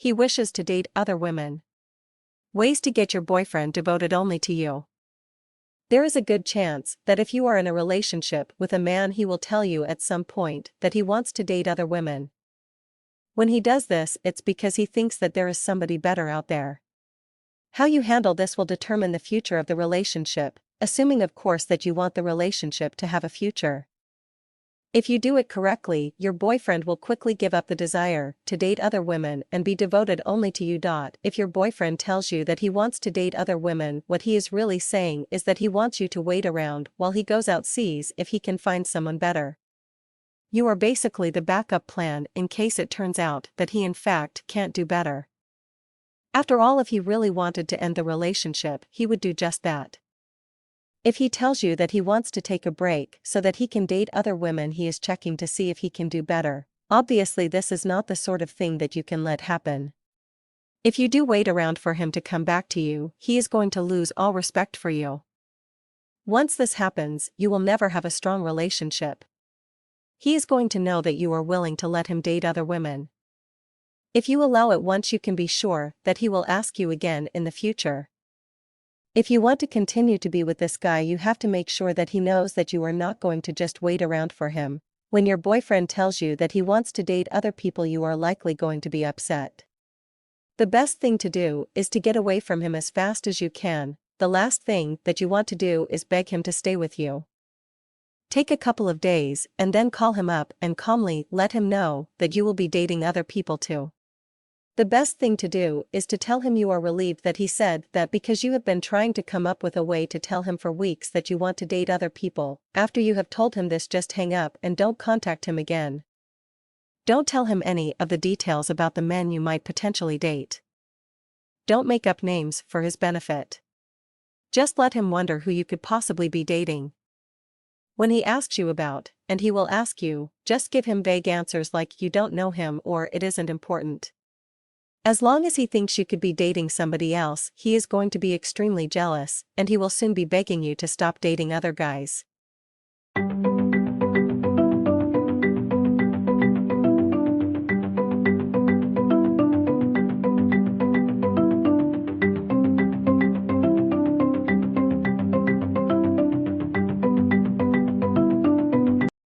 He wishes to date other women. Ways to get your boyfriend devoted only to you. There is a good chance that if you are in a relationship with a man, he will tell you at some point that he wants to date other women. When he does this, it's because he thinks that there is somebody better out there. How you handle this will determine the future of the relationship, assuming of course that you want the relationship to have a future. If you do it correctly, your boyfriend will quickly give up the desire to date other women and be devoted only to you. If your boyfriend tells you that he wants to date other women, what he is really saying is that he wants you to wait around while he goes out sees if he can find someone better. You are basically the backup plan in case it turns out that he in fact can't do better. After all, if he really wanted to end the relationship, he would do just that. If he tells you that he wants to take a break so that he can date other women, he is checking to see if he can do better. Obviously, this is not the sort of thing that you can let happen. If you do wait around for him to come back to you, he is going to lose all respect for you. Once this happens, you will never have a strong relationship. He is going to know that you are willing to let him date other women. If you allow it once, you can be sure that he will ask you again in the future. If you want to continue to be with this guy, you have to make sure that he knows that you are not going to just wait around for him. When your boyfriend tells you that he wants to date other people, you are likely going to be upset. The best thing to do is to get away from him as fast as you can. The last thing that you want to do is beg him to stay with you. Take a couple of days and then call him up and calmly let him know that you will be dating other people too. The best thing to do is to tell him you are relieved that he said that, because you have been trying to come up with a way to tell him for weeks that you want to date other people. After you have told him this, just hang up and don't contact him again. Don't tell him any of the details about the men you might potentially date. Don't make up names for his benefit. Just let him wonder who you could possibly be dating. When he asks you about, and he will ask you, just give him vague answers like you don't know him or it isn't important. As long as he thinks you could be dating somebody else, he is going to be extremely jealous, and he will soon be begging you to stop dating other guys.